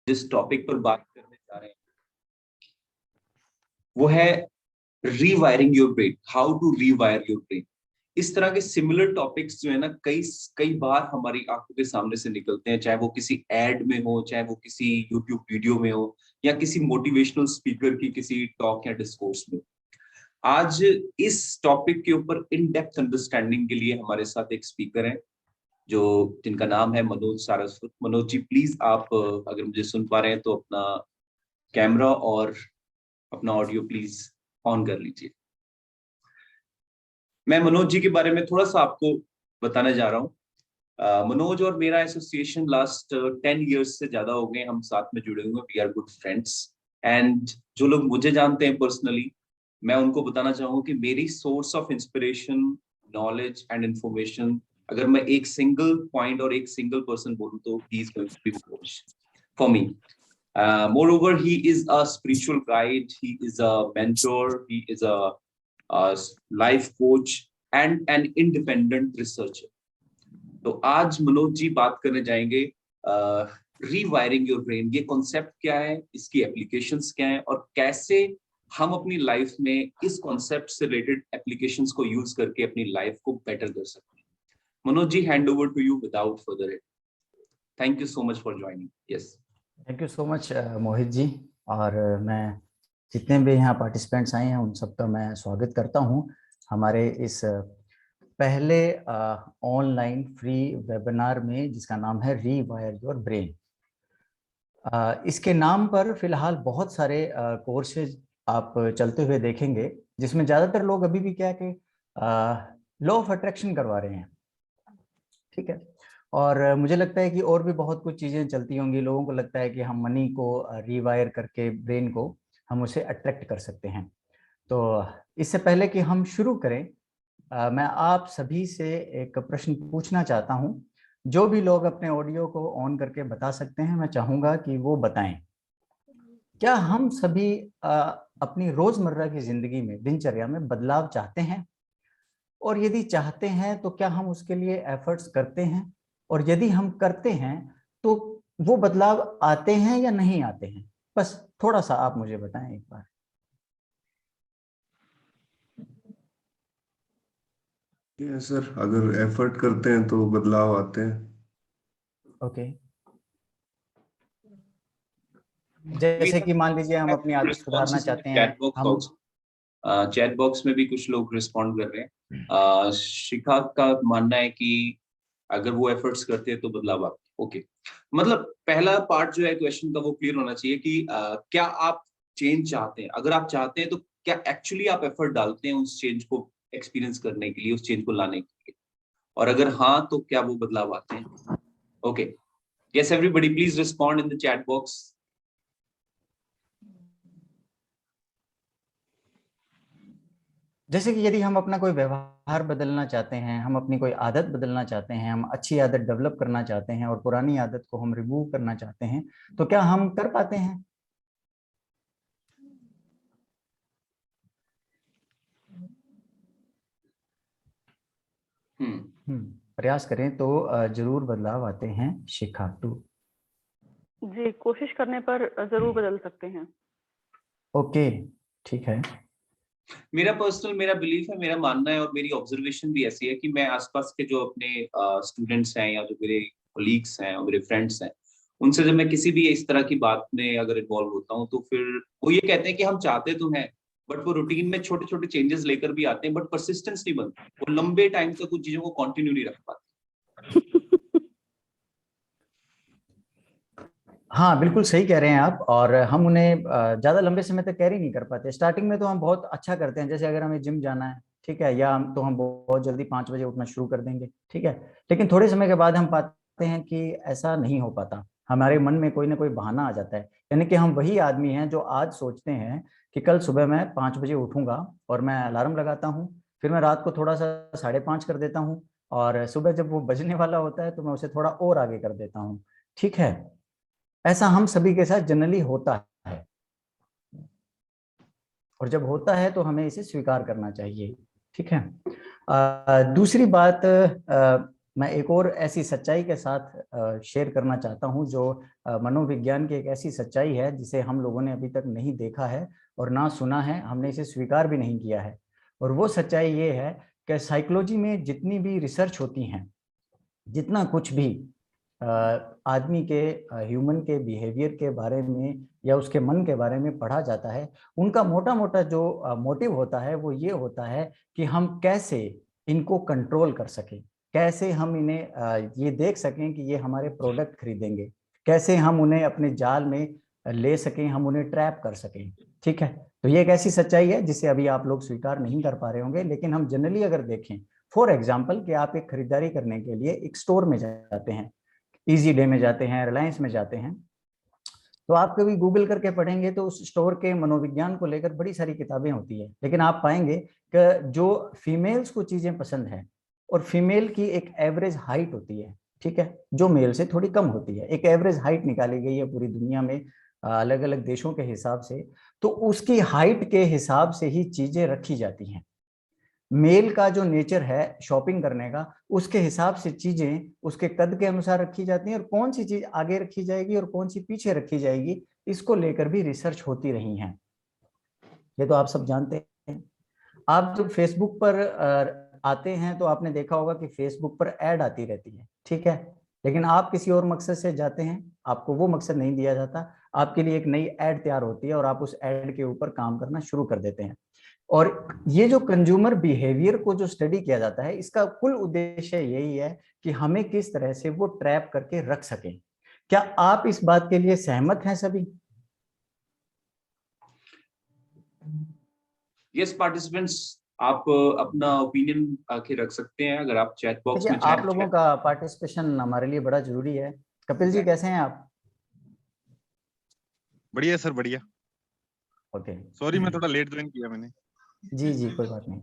जिस टॉपिक पर बात करने जा रहे हैं वो है rewiring your brain, how to rewire your brain. इस तरह के सिमिलर टॉपिक्स जो है ना कई कई बार हमारी आंखों के सामने से निकलते हैं, चाहे वो किसी एड में हो, चाहे वो किसी यूट्यूब वीडियो में हो, या किसी मोटिवेशनल स्पीकर की किसी टॉक या डिस्कोर्स में। आज इस टॉपिक के ऊपर इन डेप्थ अंडरस्टैंडिंग के लिए हमारे साथ एक स्पीकर है जो जिनका नाम है मनोज सारस्वत। मनोज जी प्लीज आप अगर मुझे सुन पा रहे हैं तो अपना कैमरा और अपना ऑडियो प्लीज ऑन कर लीजिए। मैं मनोज जी के बारे में थोड़ा सा आपको बताने जा रहा हूँ। मनोज और मेरा एसोसिएशन लास्ट 10 years से ज्यादा हो गए, हम साथ में जुड़े हुए, we are good friends. And जो लोग मुझे जानते हैं पर्सनली, मैं उनको बताना चाहूंगा कि मेरी source of inspiration, knowledge and information, अगर मैं एक सिंगल पॉइंट और एक सिंगल पर्सन बोलूं तो he is going to be Manoj for me. Moreover, he is a spiritual guide, he is a mentor, he is a life coach and an independent researcher. तो आज मनोज जी बात करने जाएंगे रीवायरिंग योर ब्रेन। ये concept क्या है, इसकी एप्लीकेशंस क्या है और कैसे हम अपनी लाइफ में इस कॉन्सेप्ट से रिलेटेड एप्लीकेशंस को यूज करके अपनी लाइफ को बेटर कर सकते हैं। Manoj ji, hand over to you without further ado. Thank you so much for joining. Yes, thank you so much Mohit ji. और मैं जितने भी यहाँ पार्टिसिपेंट्स आए हैं उन सबका मैं स्वागत करता हूँ हमारे इस पहले ऑनलाइन फ्री वेबिनार में, जिसका नाम है रीवायर योर ब्रेन। इसके नाम पर फिलहाल बहुत सारे कोर्सेज आप चलते हुए देखेंगे, जिसमें ज़्यादातर लोग अभी भी क्या है कि लॉ ऑफ अट्रैक्शन करवा रहे हैं, ठीक है। और मुझे लगता है कि और भी बहुत कुछ चीज़ें चलती होंगी। लोगों को लगता है कि हम मनी को रीवायर करके ब्रेन को हम उसे अट्रैक्ट कर सकते हैं। तो इससे पहले कि हम शुरू करें, मैं आप सभी से एक प्रश्न पूछना चाहता हूं। जो भी लोग अपने ऑडियो को ऑन करके बता सकते हैं, मैं चाहूंगा कि वो बताएं, क्या हम सभी अपनी रोजमर्रा की जिंदगी में, दिनचर्या में बदलाव चाहते हैं? और यदि चाहते हैं तो क्या हम उसके लिए एफर्ट्स करते हैं? और यदि हम करते हैं तो वो बदलाव आते हैं या नहीं आते हैं? बस थोड़ा सा आप मुझे बताएं एक बार। सर, अगर एफर्ट करते हैं तो बदलाव आते हैं। ओके, जैसे कि मान लीजिए हम अपनी आदत सुधारना चाहते हैं, हम चैट बॉक्स में भी कुछ लोग रिस्पॉन्ड कर रहे हैं। शिखा का मानना है कि अगर वो एफर्ट्स करते हैं तो बदलाव आते हैं। ओके, मतलब पहला पार्ट जो है क्वेश्चन का वो क्लियर होना चाहिए कि क्या आप चेंज चाहते हैं। अगर आप चाहते हैं तो क्या एक्चुअली आप एफर्ट डालते हैं उस चेंज को एक्सपीरियंस करने के लिए, उस चेंज को लाने के लिए, और अगर हाँ तो क्या वो बदलाव आते हैं। Okay, yes everybody please respond in the chat box. जैसे कि यदि हम अपना कोई व्यवहार बदलना चाहते हैं, हम अपनी कोई आदत बदलना चाहते हैं, हम अच्छी आदत डेवलप करना चाहते हैं और पुरानी आदत को हम रिमूव करना चाहते हैं, तो क्या हम कर पाते हैं? प्रयास करें तो जरूर बदलाव आते हैं। शिखा टू जी, कोशिश करने पर जरूर बदल सकते हैं। ओके, ठीक है। मेरा बिलीफ है, मेरा मानना है और मेरी ऑब्जर्वेशन भी ऐसी है कि मैं आसपास के जो अपने स्टूडेंट्स हैं या जो मेरे कोलीग्स हैं और मेरे फ्रेंड्स हैं, उनसे जब मैं किसी भी इस तरह की बात में अगर इन्वॉल्व होता हूँ तो फिर वो ये कहते हैं कि हम चाहते तो हैं, बट वो रूटीन में छोटे छोटे चेंजेस लेकर भी आते हैं, बट परसिस्टेंस नहीं बनती, वो लंबे टाइम तक कुछ चीजों को कंटिन्यू नहीं रख पाते। हाँ, बिल्कुल सही कह रहे हैं आप। और हम उन्हें ज़्यादा लंबे समय तक कैरी नहीं कर पाते। स्टार्टिंग में तो हम बहुत अच्छा करते हैं, जैसे अगर हमें जिम जाना है, ठीक है, या हम बहुत जल्दी 5 बजे उठना शुरू कर देंगे, ठीक है। लेकिन थोड़े समय के बाद हम पाते हैं कि ऐसा नहीं हो पाता। हमारे मन में कोई ना कोई बहाना आ जाता है। यानी कि हम वही आदमी हैं जो आज सोचते हैं कि कल सुबह मैं 5 बजे उठूंगा और मैं अलार्म लगाता हूँ, फिर मैं रात को थोड़ा सा 5:30 कर देता हूँ, और सुबह जब वो बजने वाला होता है तो मैं उसे थोड़ा और आगे कर देता हूँ, ठीक है। ऐसा हम सभी के साथ जनरली होता है, और जब होता है तो हमें इसे स्वीकार करना चाहिए, ठीक है। दूसरी बात, मैं एक और ऐसी सच्चाई के साथ शेयर करना चाहता हूं जो मनोविज्ञान की एक ऐसी सच्चाई है जिसे हम लोगों ने अभी तक नहीं देखा है और ना सुना है, हमने इसे स्वीकार भी नहीं किया है। और वो सच्चाई ये है कि साइकोलॉजी में जितनी भी रिसर्च होती हैं, जितना कुछ भी आदमी के ह्यूमन के बिहेवियर के बारे में या उसके मन के बारे में पढ़ा जाता है, उनका मोटा मोटा जो मोटिव होता है वो ये होता है कि हम कैसे इनको कंट्रोल कर सकें, कैसे हम इन्हें ये देख सकें कि ये हमारे प्रोडक्ट खरीदेंगे, कैसे हम उन्हें अपने जाल में ले सकें, हम उन्हें ट्रैप कर सकें। ठीक है, तो ये एक ऐसी सच्चाई है जिसे अभी आप लोग स्वीकार नहीं कर पा रहे होंगे, लेकिन हम जनरली अगर देखें, फॉर एग्जाम्पल कि आप एक खरीदारी करने के लिए एक स्टोर में जाते हैं, इजी डे में जाते हैं, रिलायंस में जाते हैं, तो आप कभी गूगल करके पढ़ेंगे तो उस स्टोर के मनोविज्ञान को लेकर बड़ी सारी किताबें होती है, लेकिन आप पाएंगे कि जो फीमेल्स को चीजें पसंद है और फीमेल की एक एवरेज हाइट होती है, ठीक है, जो मेल से थोड़ी कम होती है, एक एवरेज हाइट निकाली गई है पूरी दुनिया में अलग अलग देशों के हिसाब से, तो उसकी हाइट के हिसाब से ही चीजें रखी जाती हैं। मेल का जो नेचर है शॉपिंग करने का, उसके हिसाब से चीजें उसके कद के अनुसार रखी जाती हैं, और कौन सी चीज आगे रखी जाएगी और कौन सी पीछे रखी जाएगी, इसको लेकर भी रिसर्च होती रही है। ये तो आप सब जानते हैं। आप जब फेसबुक पर आते हैं तो आपने देखा होगा कि फेसबुक पर ऐड आती रहती है, ठीक है, लेकिन आप किसी और मकसद से जाते हैं, आपको वो मकसद नहीं दिया जाता, आपके लिए एक नई ऐड तैयार होती है और आप उस ऐड के ऊपर काम करना शुरू कर देते हैं। और ये जो कंज्यूमर बिहेवियर को जो स्टडी किया जाता है, इसका कुल उद्देश्य यही है कि हमें किस तरह से वो ट्रैप करके रख सकें। क्या आप इस बात के लिए सहमत हैं सभी? यस पार्टिसिपेंट्स, आप अपना ओपिनियन आके रख सकते हैं अगर आप चैट बॉक्स में आप लोगों का पार्टिसिपेशन हमारे लिए बड़ा जरूरी है। कपिल जी कैसे हैं आप? बढ़िया सर, बढ़िया। ओके, सॉरी मैं थोड़ा लेट ज्वाइन किया मैंने। जी जी कोई बात नहीं।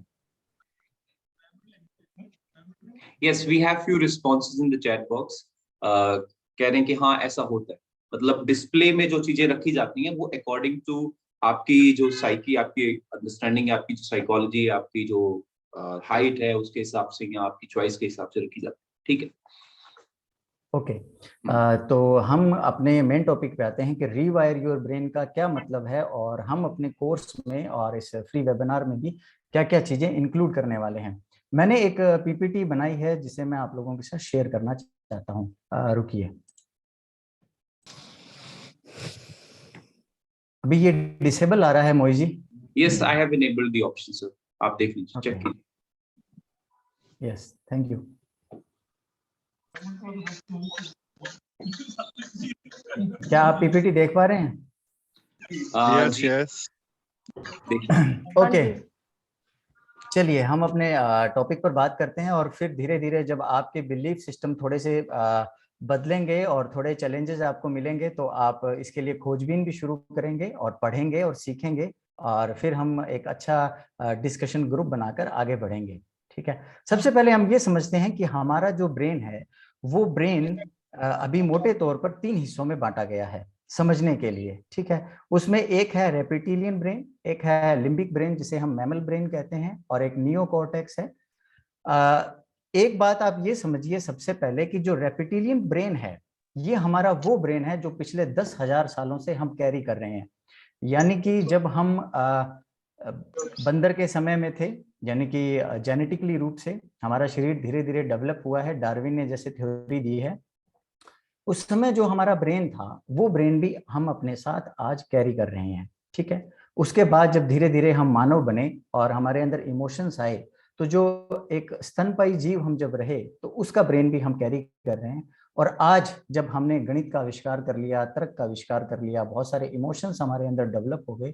Yes, we have few responses in the chat box. कह रहे हैं कि हाँ ऐसा होता है, मतलब डिस्प्ले में जो चीजें रखी जाती हैं वो अकॉर्डिंग टू आपकी जो साइकी, आपकी अंडरस्टैंडिंग, आपकी जो साइकोलॉजी, आपकी जो हाइट है उसके हिसाब से या आपकी चॉइस के हिसाब से रखी जाती है। ठीक है, ओके तो हम अपने मेन टॉपिक पे आते हैं कि रीवायर योर ब्रेन का क्या मतलब है, और हम अपने कोर्स में और इस फ्री वेबिनार में भी क्या क्या चीजें इंक्लूड करने वाले हैं। मैंने एक पीपीटी बनाई है जिसे मैं आप लोगों के साथ शेयर करना चाहता हूँ। रुकिए, अभी ये डिसेबल आ रहा है Mohit ji? Yes I have enabled the option sir, आप देख लीजिए, चेक कीजिए। यस, थैंक यू। क्या आप पीपीटी देख पा रहे हैं? Yes yes. ओके, चलिए हम अपने टॉपिक पर बात करते हैं, और फिर धीरे धीरे जब आपके बिलीफ सिस्टम थोड़े से बदलेंगे और थोड़े चैलेंजेस आपको मिलेंगे तो आप इसके लिए खोजबीन भी शुरू करेंगे और पढ़ेंगे और सीखेंगे, और फिर हम एक अच्छा डिस्कशन ग्रुप बनाकर आगे बढ़ेंगे। ठीक है, सबसे पहले हम ये समझते हैं कि हमारा जो ब्रेन है वो ब्रेन अभी मोटे तौर पर 3 हिस्सों में बांटा गया है समझने के लिए। ठीक है, उसमें एक है रेप्टिलियन ब्रेन, एक है लिम्बिक ब्रेन जिसे हम मैमल ब्रेन कहते हैं, और एक नियोकॉर्टेक्स है। एक बात आप ये समझिए सबसे पहले कि जो रेप्टिलियन ब्रेन है ये हमारा वो ब्रेन है जो पिछले 10,000 सालों से हम कैरी कर रहे हैं। यानी कि जब हम बंदर के समय में थे, यानी कि जेनेटिकली रूप से हमारा शरीर धीरे धीरे डेवलप हुआ है, डार्विन ने जैसे थ्योरी दी है, उस समय जो हमारा ब्रेन था वो ब्रेन भी हम अपने साथ आज कैरी कर रहे हैं। ठीक है, उसके बाद जब धीरे धीरे हम मानव बने और हमारे अंदर इमोशंस आए, तो जो एक स्तनपाई जीव हम जब रहे तो उसका ब्रेन भी हम कैरी कर रहे हैं। और आज जब हमने गणित का आविष्कार कर लिया, तर्क का आविष्कार कर लिया, बहुत सारे इमोशंस हमारे अंदर डेवलप हो गए,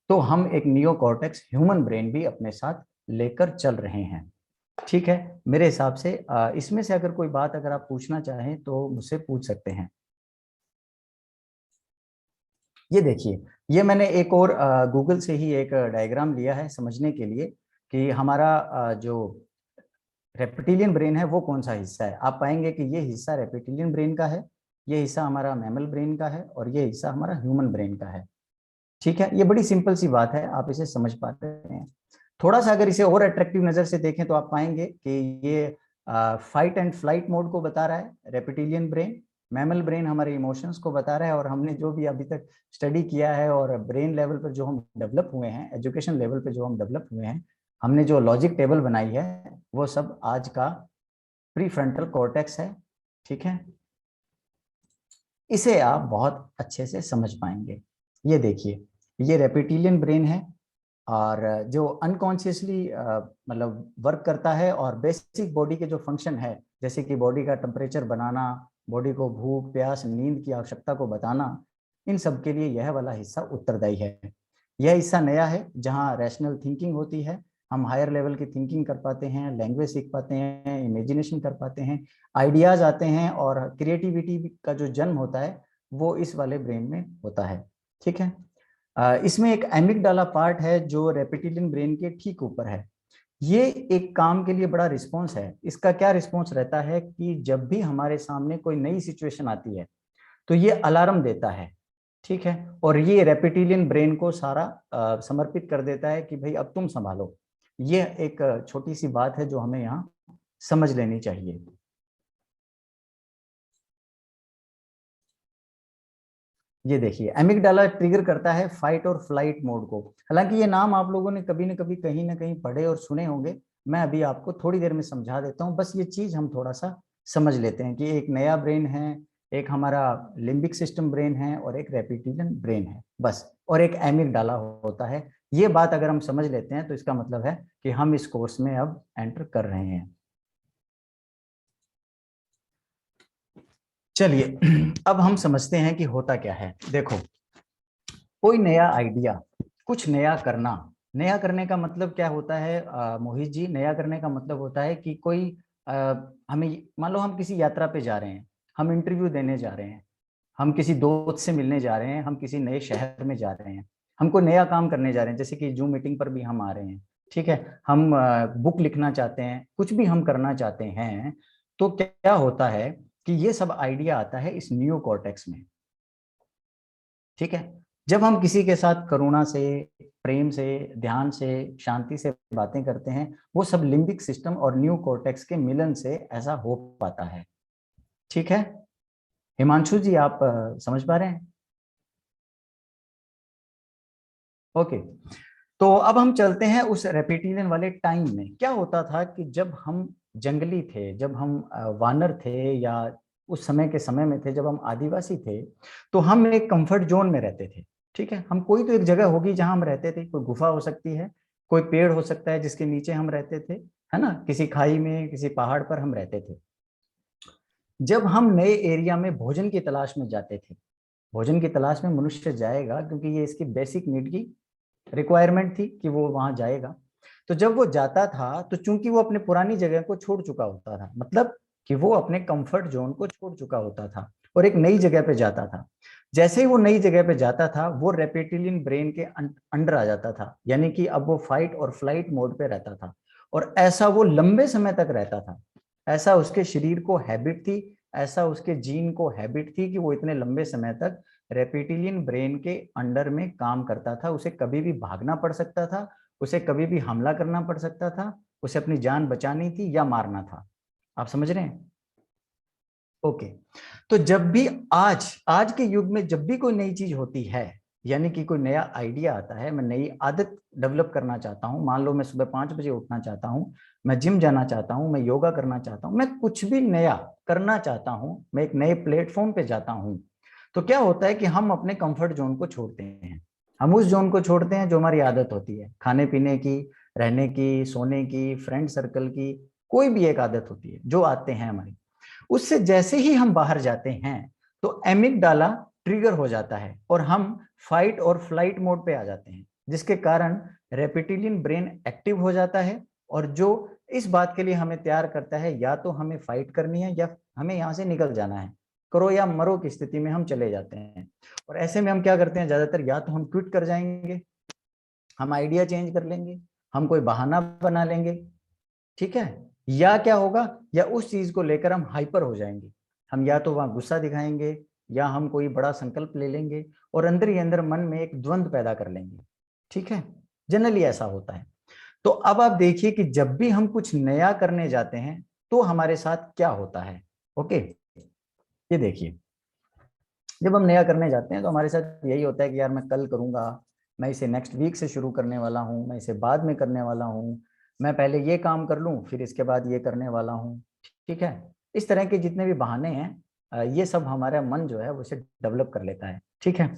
तो हम एक नियोकॉर्टेक्स ह्यूमन ब्रेन भी अपने साथ लेकर चल रहे हैं। ठीक है, मेरे हिसाब से इसमें से अगर कोई बात अगर आप पूछना चाहें तो मुझसे पूछ सकते हैं। ये देखिए, ये मैंने एक और गूगल से ही एक डायग्राम लिया है समझने के लिए कि हमारा जो रेप्टिलियन ब्रेन है वो कौन सा हिस्सा है। आप पाएंगे कि ये हिस्सा रेप्टिलियन ब्रेन का है, ये हिस्सा हमारा मैमल ब्रेन का है, और ये हिस्सा हमारा ह्यूमन ब्रेन का है। ठीक है, ये बड़ी सिंपल सी बात है, आप इसे समझ पाते हैं। थोड़ा सा अगर इसे और अट्रैक्टिव नजर से देखें तो आप पाएंगे कि ये फाइट एंड फ्लाइट मोड को बता रहा है रेप्टिलियन ब्रेन, मैमल ब्रेन हमारे इमोशंस को बता रहा है, और हमने जो भी अभी तक स्टडी किया है और ब्रेन लेवल पर जो हम डेवलप हुए हैं, एजुकेशन लेवल पे जो हम डेवलप हुए हैं, हमने जो लॉजिक टेबल बनाई है, वो सब आज का प्री फ्रंटल कॉर्टेक्स है। ठीक है, इसे आप बहुत अच्छे से समझ पाएंगे। ये देखिए, ये रेप्टिलियन ब्रेन है, और जो अनकॉन्शियसली मतलब वर्क करता है, और बेसिक बॉडी के जो फंक्शन है, जैसे कि बॉडी का टेम्परेचर बनाना, बॉडी को भूख प्यास नींद की आवश्यकता को बताना, इन सब के लिए यह वाला हिस्सा उत्तरदायी है। यह हिस्सा नया है, जहाँ रैशनल थिंकिंग होती है, हम हायर लेवल की थिंकिंग कर पाते हैं, लैंग्वेज सीख पाते हैं, इमेजिनेशन कर पाते हैं, आइडियाज आते हैं, और क्रिएटिविटी का जो जन्म होता है वो इस वाले ब्रेन में होता है। ठीक है, इसमें एक एमिगडाला पार्ट है जो रेप्टिलियन ब्रेन के ठीक ऊपर है। ये एक काम के लिए बड़ा रिस्पॉन्स है। इसका क्या रिस्पॉन्स रहता है कि जब भी हमारे सामने कोई नई सिचुएशन आती है तो ये अलार्म देता है। ठीक है, और ये रेप्टिलियन ब्रेन को सारा समर्पित कर देता है कि भाई अब तुम संभालो। ये एक छोटी सी बात है जो हमें यहाँ समझ लेनी चाहिए। ये देखिए, एमिगडाला ट्रिगर करता है फाइट और फ्लाइट मोड को। हालांकि ये नाम आप लोगों ने कभी न कहीं पढ़े और सुने होंगे। मैं अभी आपको थोड़ी देर में समझा देता हूँ, बस ये चीज हम थोड़ा सा समझ लेते हैं कि एक नया ब्रेन है, एक हमारा लिम्बिक सिस्टम ब्रेन है, और एक रेप्टिलियन ब्रेन है, बस, और एक एमिगडाला होता है। ये बात अगर हम समझ लेते हैं तो इसका मतलब है कि हम इस कोर्स में अब एंटर कर रहे हैं। चलिए, अब हम समझते हैं कि होता क्या है। देखो, कोई नया आइडिया, कुछ नया करना, नया करने का मतलब क्या होता है मोहित जी? नया करने का मतलब होता है कि कोई हमें, मान लो हम किसी यात्रा पे जा रहे हैं, हम इंटरव्यू देने जा रहे हैं, हम किसी दोस्त से मिलने जा रहे हैं, हम किसी नए शहर में जा रहे हैं, हम कोई नया काम करने जा रहे हैं, जैसे कि जूम मीटिंग पर भी हम आ रहे हैं। ठीक है, हम बुक लिखना चाहते हैं, कुछ भी हम करना चाहते हैं, तो क्या होता है कि ये सब आइडिया आता है इस न्यू कॉर्टेक्स में। ठीक है, जब हम किसी के साथ करुणा से, प्रेम से, ध्यान से, शांति से बातें करते हैं, वो सब लिम्बिक सिस्टम और न्यू कॉर्टेक्स के मिलन से ऐसा हो पाता है। ठीक है, हिमांशु जी आप समझ पा रहे हैं? ओके, तो अब हम चलते हैं उस रेप्टिलियन वाले टाइम में। क्या होता था कि जब हम जंगली थे, जब हम वानर थे, या उस समय के समय में थे जब हम आदिवासी थे, तो हम एक कंफर्ट जोन में रहते थे। ठीक है, हम कोई तो एक जगह होगी जहां हम रहते थे, कोई गुफा हो सकती है, कोई पेड़ हो सकता है जिसके नीचे हम रहते थे, है ना, किसी खाई में, किसी पहाड़ पर हम रहते थे। जब हम नए एरिया में भोजन की तलाश में जाते थे, भोजन की तलाश में मनुष्य जाएगा क्योंकि ये इसकी बेसिक नीड की रिक्वायरमेंट थी कि वो वहां जाएगा। तो जब वो जाता था तो चूंकि वो अपने पुरानी जगह को छोड़ चुका होता था, मतलब कि वो अपने कंफर्ट जोन को छोड़ चुका होता था और एक नई जगह पे जाता था। जैसे ही वो नई जगह पे जाता था, वो रेप्टिलियन ब्रेन के अंडर आ जाता था, यानी कि अब वो फाइट और फ्लाइट मोड पे रहता था, और ऐसा वो लंबे समय तक रहता था। ऐसा उसके शरीर को हैबिट थी, ऐसा उसके जीन को हैबिट थी कि वो इतने लंबे समय तक रेप्टिलियन ब्रेन के अंडर में काम करता था। उसे कभी भी भागना पड़ सकता था, उसे कभी भी हमला करना पड़ सकता था, उसे अपनी जान बचानी थी या मारना था। आप समझ रहे हैं? ओके, तो जब भी आज के युग में जब भी कोई नई चीज होती है, यानी कि कोई नया आइडिया आता है, मैं नई आदत डेवलप करना चाहता हूं, मान लो मैं सुबह 5 बजे उठना चाहता हूं, मैं जिम जाना चाहता हूं, मैं योगा करना चाहता हूं, मैं कुछ भी नया करना चाहता हूं, मैं एक नए प्लेटफॉर्म पे जाता हूं, तो क्या होता है कि हम अपने कंफर्ट जोन को छोड़ते हैं। हम उस जोन को छोड़ते हैं जो हमारी आदत होती है, खाने पीने की, रहने की, सोने की, फ्रेंड सर्कल की, कोई भी एक आदत होती है जो आते हैं हमारी। उससे जैसे ही हम बाहर जाते हैं तो एमिगडाला ट्रिगर हो जाता है और हम फाइट और फ्लाइट मोड पे आ जाते हैं, जिसके कारण रेप्टिलियन ब्रेन एक्टिव हो जाता है, और जो इस बात के लिए हमें तैयार करता है, या तो हमें फाइट करनी है या हमें यहाँ से निकल जाना है, करो या मरो की स्थिति में हम चले जाते हैं। और ऐसे में हम क्या करते हैं ज्यादातर, या तो हम क्विट कर जाएंगे, हम आइडिया चेंज कर लेंगे, हम कोई बहाना बना लेंगे। ठीक है, या क्या होगा, या उस चीज को लेकर हम हाइपर हो जाएंगे, हम या तो वहां गुस्सा दिखाएंगे, या हम कोई बड़ा संकल्प ले लेंगे और अंदर ही अंदर मन में एक द्वंद पैदा कर लेंगे। ठीक है, जनरली ऐसा होता है। तो अब आप देखिए कि जब भी हम कुछ नया करने जाते हैं तो हमारे साथ क्या होता है। ओके, ये देखिए, जब हम नया करने जाते हैं तो हमारे साथ यही होता है कि यार मैं कल करूंगा, मैं इसे नेक्स्ट वीक से शुरू करने वाला हूँ, मैं इसे बाद में करने वाला हूँ, मैं पहले ये काम कर लूँ फिर इसके बाद ये करने वाला हूँ। ठीक है, इस तरह के जितने भी बहाने हैं ये सब हमारा मन जो है वो इसे डेवलप कर लेता है। ठीक है,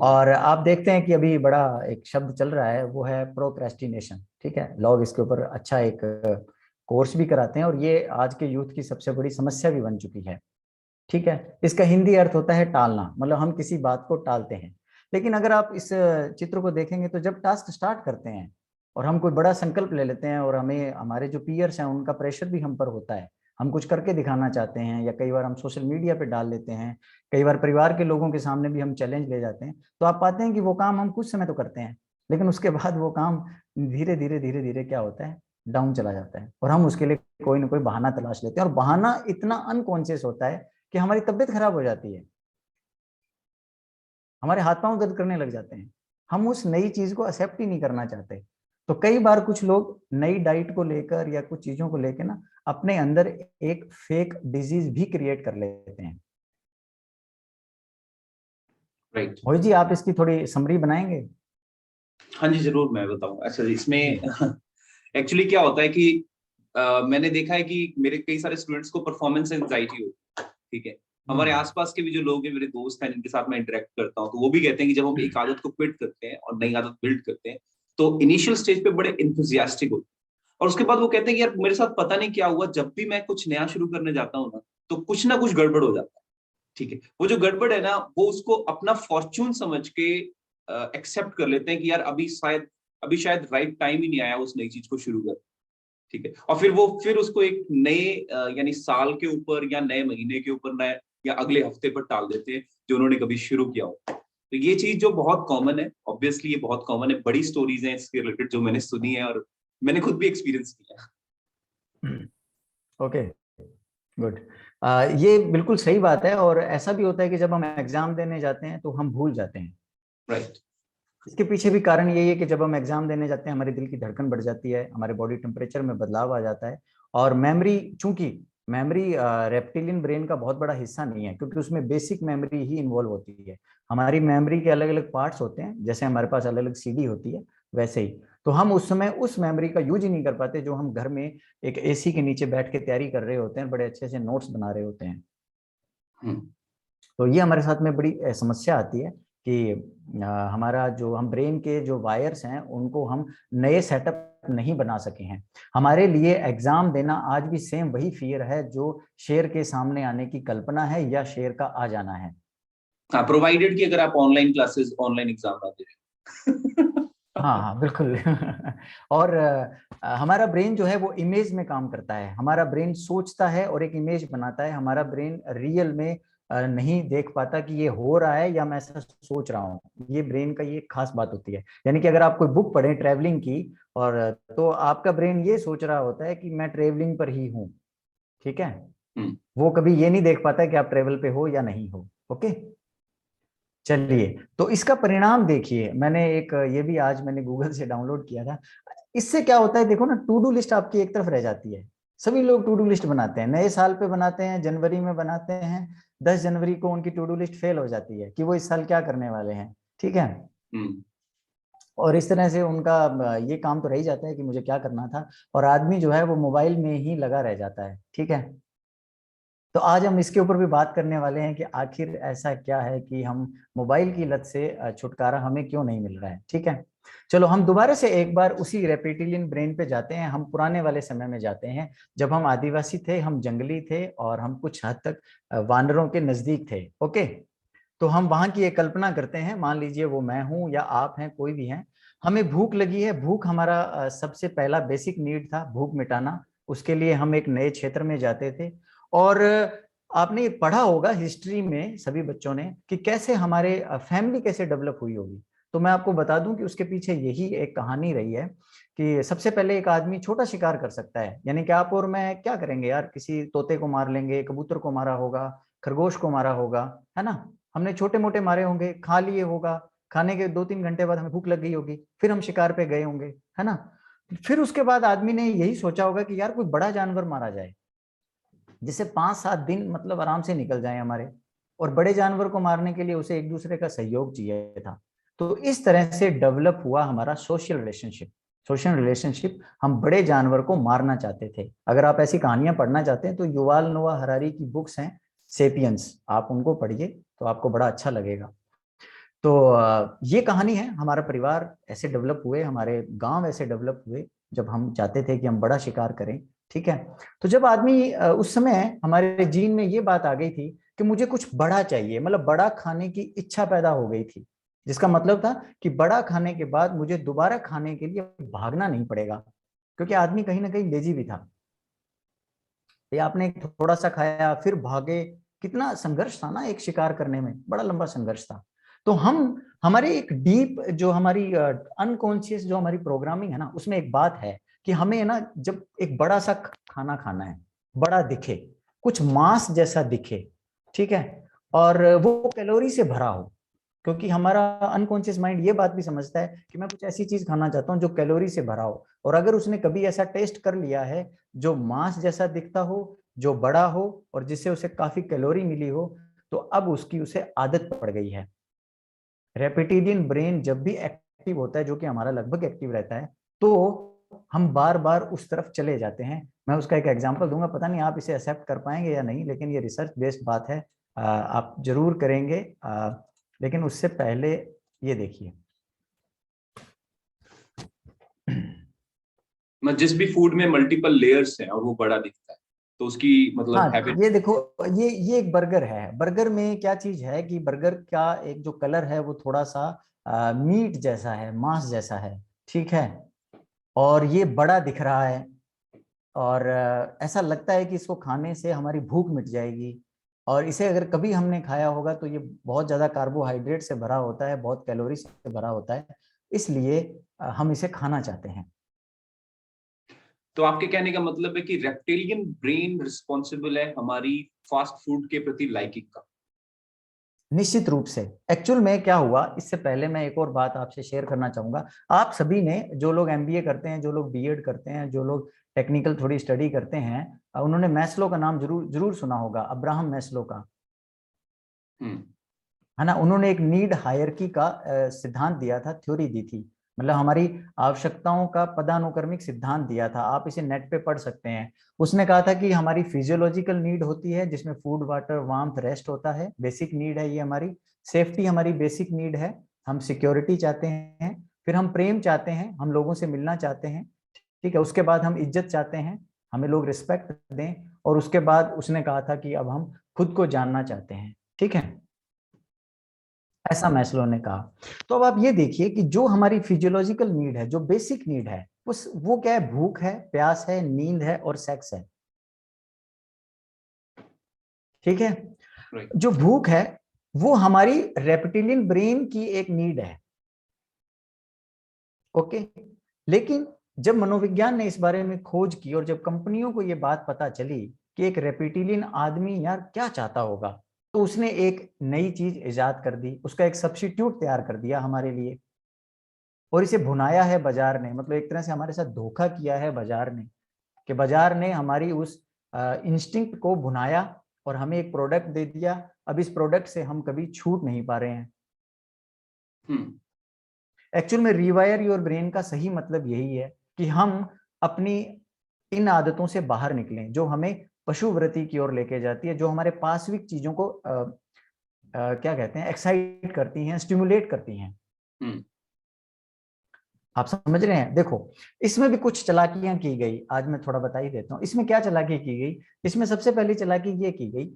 और आप देखते हैं कि अभी बड़ा एक शब्द चल रहा है, वो है प्रोक्रेस्टिनेशन। ठीक है, लोग इसके ऊपर अच्छा एक कोर्स भी कराते हैं और ये आज के यूथ की सबसे बड़ी समस्या भी बन चुकी है। ठीक है, इसका हिंदी अर्थ होता है टालना, मतलब हम किसी बात को टालते हैं। लेकिन अगर आप इस चित्र को देखेंगे तो जब टास्क स्टार्ट करते हैं और हम कोई बड़ा संकल्प ले लेते हैं और हमें हमारे जो पीयर्स हैं उनका प्रेशर भी हम पर होता है, हम कुछ करके दिखाना चाहते हैं, या कई बार हम सोशल मीडिया पे डाल लेते हैं, कई बार परिवार के लोगों के सामने भी हम चैलेंज ले जाते हैं, तो आप पाते हैं कि वो काम हम कुछ समय तो करते हैं, लेकिन उसके बाद वो काम धीरे धीरे क्या होता है, डाउन चला जाता है, और हम उसके लिए कोई ना कोई बहाना तलाश लेते हैं, और बहाना इतना अनकॉन्शियस होता है कि हमारी तबीयत खराब हो जाती है, हमारे हाथ पांव दर्द करने लग जाते हैं, हम उस नई चीज को एक्सेप्ट ही नहीं करना चाहते। तो कई बार कुछ लोग नई डाइट को लेकर या कुछ चीजों को लेकर ना अपने अंदर एक फेक डिजीज भी क्रिएट कर लेते हैं। राइट, मोहित जी, आप इसकी थोड़ी समरी बनाएंगे? हाँ जी जरूर, मैं बताऊं। अच्छा, इसमें एक्चुअली क्या होता है कि मैंने देखा है कि मेरे कई सारे स्टूडेंट्स को परफॉर्मेंस एंजाइटी होती है। ठीक है, हमारे आसपास के भी जो लोग हैं, मेरे दोस्त हैं जिनके साथ मैं इंटरेक्ट करता हूँ, तो वो भी कहते हैं कि जब हम एक आदत को क्विट करते हैं और नई आदत बिल्ड करते हैं तो इनिशियल स्टेज पे बड़े इंथुजियास्टिक होते हैं, और उसके बाद वो कहते हैं कि यार मेरे साथ पता नहीं क्या हुआ, जब भी मैं कुछ नया शुरू करने जाता हूँ ना कुछ गड़बड़ हो जाता है। ठीक है, वो जो गड़बड़ है ना, वो उसको अपना फॉर्च्यून समझ के एक्सेप्ट कर लेते हैं कि यार अभी शायद राइट टाइम ही नहीं आया उस नई चीज को शुरू कर। ठीक है, और फिर उसको एक नए यानी साल के ऊपर या नए महीने के ऊपर, नए या अगले हफ्ते पर टाल देते हैं जो उन्होंने कभी शुरू किया हो। तो ये चीज जो बहुत कॉमन है, ऑब्वियसली ये बहुत कॉमन है, बड़ी स्टोरीज हैं इसके रिलेटेड जो मैंने सुनी है और मैंने खुद भी एक्सपीरियंस किया है। Okay, good. ये बिल्कुल सही बात है, और ऐसा भी होता है कि जब हम एग्जाम देने जाते हैं तो हम भूल जाते हैं। राइट, इसके पीछे भी कारण यही है कि जब हम एग्जाम देने जाते हैं हमारे दिल की धड़कन बढ़ जाती है, हमारे बॉडी टेम्परेचर में बदलाव आ जाता है, और मेमोरी, चूंकि मेमोरी रेप्टिलियन ब्रेन का बहुत बड़ा हिस्सा नहीं है, क्योंकि उसमें बेसिक मेमोरी ही इन्वॉल्व होती है। हमारी मेमोरी के अलग अलग पार्ट्स होते हैं, जैसे हमारे पास अलग अलग सीडी होती है वैसे ही। तो हम उस समय उस मेमोरी का यूज ही नहीं कर पाते जो हम घर में एक एसी के नीचे बैठ के तैयारी कर रहे होते हैं, बड़े अच्छे से नोट्स बना रहे होते हैं। तो ये हमारे साथ में बड़ी समस्या आती है कि हमारा जो हम ब्रेन के जो वायर्स हैं उनको हम नए सेटअप नहीं बना सके हैं। हमारे लिए एग्जाम देना आज भी सेम वही फियर है जो शेर के सामने आने की कल्पना है या शेर का आ जाना है। हाँ, प्रोवाइडेड कि अगर आप ऑनलाइन क्लासेस, ऑनलाइन एग्जाम ना दे रहे हो। हाँ हाँ बिल्कुल। और हमारा ब्रेन जो है वो इमेज में काम करता है, हमारा ब्रेन सोचता है और एक इमेज बनाता है, हमारा ब्रेन रियल में नहीं देख पाता कि ये हो रहा है या मैं ऐसा सोच रहा हूँ। ये ब्रेन का ये खास बात होती है। यानी कि अगर आप कोई बुक पढ़ें ट्रैवलिंग की, और तो आपका ब्रेन ये सोच रहा होता है कि मैं ट्रैवलिंग पर ही हूँ। ठीक है, वो कभी ये नहीं देख पाता कि आप ट्रेवल पे हो या नहीं हो। ओके, चलिए, तो इसका परिणाम देखिए, मैंने एक ये भी आज मैंने गूगल से डाउनलोड किया था। इससे क्या होता है, देखो ना, टू डू लिस्ट आपकी एक तरफ रह जाती है। सभी लोग टू डू लिस्ट बनाते हैं, नए साल पे बनाते हैं, जनवरी में बनाते हैं, 10 जनवरी को उनकी टू डू लिस्ट फेल हो जाती है कि वो इस साल क्या करने वाले हैं। ठीक है, और इस तरह से उनका ये काम तो रह ही जाता है कि मुझे क्या करना था, और आदमी जो है वो मोबाइल में ही लगा रह जाता है। ठीक है, तो आज हम इसके ऊपर भी बात करने वाले हैं कि आखिर ऐसा क्या है कि हम मोबाइल की लत से छुटकारा हमें क्यों नहीं मिल रहा है। ठीक है, चलो हम दोबारा से एक बार उसी रेप्टिलियन ब्रेन पे जाते हैं, हम पुराने वाले समय में जाते हैं जब हम आदिवासी थे, हम जंगली थे, और हम कुछ हद तक वानरों के नजदीक थे। ओके, तो हम वहां की एक कल्पना करते हैं, मान लीजिए वो मैं हूं या आप हैं, कोई भी है, हमें भूख लगी है। भूख हमारा सबसे पहला बेसिक नीड था, भूख मिटाना। उसके लिए हम एक नए क्षेत्र में जाते थे, और आपने पढ़ा होगा हिस्ट्री में सभी बच्चों ने कि कैसे हमारे फैमिली कैसे डेवलप हुई होगी। तो मैं आपको बता दूं कि उसके पीछे यही एक कहानी रही है कि सबसे पहले एक आदमी छोटा शिकार कर सकता है, यानी कि आप और मैं क्या करेंगे यार, किसी तोते को मार लेंगे, कबूतर को मारा होगा, खरगोश को मारा होगा, है ना, हमने छोटे मोटे मारे होंगे, खा लिए होगा, खाने के 2-3 घंटे बाद हमें भूख लग गई होगी, फिर हम शिकार पे गए होंगे, है ना। फिर उसके बाद आदमी ने यही सोचा होगा कि यार कोई बड़ा जानवर मारा जाए, जिससे 5-7 दिन मतलब आराम से निकल जाए हमारे। और बड़े जानवर को मारने के लिए उसे एक दूसरे का सहयोग चाहिए था। तो इस तरह से डेवलप हुआ हमारा सोशल रिलेशनशिप। सोशल रिलेशनशिप, हम बड़े जानवर को मारना चाहते थे। अगर आप ऐसी कहानियां पढ़ना चाहते हैं तो युवाल नोआ हरारी की बुक्स हैं सेपियंस, आप उनको पढ़िए तो आपको बड़ा अच्छा लगेगा। तो ये कहानी है, हमारा परिवार ऐसे डेवलप हुए, हमारे गांव ऐसे डेवलप हुए जब हम चाहते थे कि हम बड़ा शिकार करें। ठीक है, तो जब आदमी उस समय हमारे जीन में ये बात आ गई थी कि मुझे कुछ बड़ा चाहिए, मतलब बड़ा खाने की इच्छा पैदा हो गई थी, जिसका मतलब था कि बड़ा खाने के बाद मुझे दोबारा खाने के लिए भागना नहीं पड़ेगा, क्योंकि आदमी कहीं ना कहीं लेजी भी था। ये आपने थोड़ा सा खाया फिर भागे, कितना संघर्ष था ना एक शिकार करने में, बड़ा लंबा संघर्ष था। तो हम हमारे एक डीप जो हमारी अनकॉन्शियस जो हमारी प्रोग्रामिंग है ना, उसमें एक बात है कि हमें ना जब एक बड़ा सा खाना खाना है, बड़ा दिखे, कुछ मांस जैसा दिखे, ठीक है, और वो कैलोरी से भरा हो, क्योंकि हमारा अनकॉन्शियस माइंड ये बात भी समझता है कि मैं कुछ ऐसी चीज खाना चाहता हूँ जो कैलोरी से भरा हो। और अगर उसने कभी ऐसा टेस्ट कर लिया है जो मांस जैसा दिखता हो, जो बड़ा हो और जिससे उसे काफी कैलोरी मिली हो, तो अब उसकी उसे आदत पड़ गई है। रेपिटिलियन ब्रेन जब भी एक्टिव होता है, जो कि हमारा लगभग एक्टिव रहता है, तो हम बार बार उस तरफ चले जाते हैं। मैं उसका एक एग्जांपल दूंगा, पता नहीं आप इसे एक्सेप्ट कर पाएंगे या नहीं, लेकिन ये रिसर्च बेस्ड बात है, आप जरूर करेंगे। लेकिन उससे पहले ये देखिए, जिस भी फूड में मल्टीपल लेयर्स हैं और वो बड़ा दिखता है तो उसकी मतलब हाँ हैबिट। ये देखो, ये एक बर्गर है। बर्गर में क्या चीज है कि बर्गर का एक जो कलर है वो थोड़ा सा मीट जैसा है, मांस जैसा है, ठीक है, और ये बड़ा दिख रहा है, और ऐसा लगता है कि इसको खाने से हमारी भूख मिट जाएगी। और इसे अगर कभी हमने खाया होगा तो ये बहुत ज्यादा कार्बोहाइड्रेट से भरा होता है, बहुत कैलोरी से भरा होता है, इसलिए हम इसे खाना चाहते हैं। तो आपके कहने का मतलब है कि रेप्टिलियन ब्रेन रिस्पॉन्सिबल है हमारी फास्ट फूड के प्रति लाइकिंग का। निश्चित रूप से। एक्चुअल में क्या हुआ, इससे पहले मैं एक और बात आपसे शेयर करना चाहूंगा। आप सभी ने, जो लोग एमबीए करते हैं, जो लोग बीएड करते हैं, जो लोग टेक्निकल थोड़ी स्टडी करते हैं, उन्होंने मैस्लो का नाम जरूर जरूर सुना होगा, अब्राहम मैस्लो का, है ना। उन्होंने एक नीड हायरकी का सिद्धांत दिया था, थ्योरी दी थी, मतलब हमारी आवश्यकताओं का पदानुक्रमिक सिद्धांत दिया था। आप इसे नेट पे पढ़ सकते हैं। उसने कहा था कि हमारी फिजियोलॉजिकल नीड होती है, जिसमें फूड, वाटर, वार्मथ, रेस्ट होता है, बेसिक नीड है ये हमारी। सेफ्टी हमारी बेसिक नीड है, हम सिक्योरिटी चाहते हैं। फिर हम प्रेम चाहते हैं, हम लोगों से मिलना चाहते हैं, ठीक है। उसके बाद हम इज्जत चाहते हैं, हमें लोग रिस्पेक्ट दें। और उसके बाद उसने कहा था कि अब हम खुद को जानना चाहते हैं, ठीक है, ऐसा मैस्लो ने कहा। तो अब आप ये देखिए कि जो हमारी फिजियोलॉजिकल नीड है, जो बेसिक नीड है, वो क्या है? भूख है, प्यास है, नींद है और सेक्स है, ठीक है। जो भूख है वो हमारी रेप्टिलियन ब्रेन की एक नीड है, ओके। लेकिन जब मनोविज्ञान ने इस बारे में खोज की और जब कंपनियों को ये बात पता चली कि एक रेप्टिलियन आदमी यार क्या चाहता होगा, तो उसने एक नई चीज इजाद कर दी, उसका एक सब्स्टिट्यूट तैयार कर दिया हमारे लिए, और इसे भुनाया है बाजार ने। मतलब एक तरह से हमारे साथ धोखा किया है बाजार ने, कि बाजार ने हमारी उस इंस्टिंक्ट को भुनाया और हमें एक प्रोडक्ट दे दिया। अब इस प्रोडक्ट से हम कभी छूट नहीं पा रहे हैं। एक्चुअल में रिवायर योर ब्रेन का सही मतलब यही है कि हम अपनी इन आदतों से बाहर निकलें जो हमें पशुवृत्ति की ओर लेके जाती है, जो हमारे पार्श्विक चीजों को क्या कहते हैं, एक्साइट करती हैं, स्टिमुलेट करती हैं। आप समझ रहे हैं? देखो, इसमें भी कुछ चालाकियां की गई, आज मैं थोड़ा बता ही देता हूँ इसमें क्या चालाकी की गई। इसमें सबसे पहली चालाकी ये की गई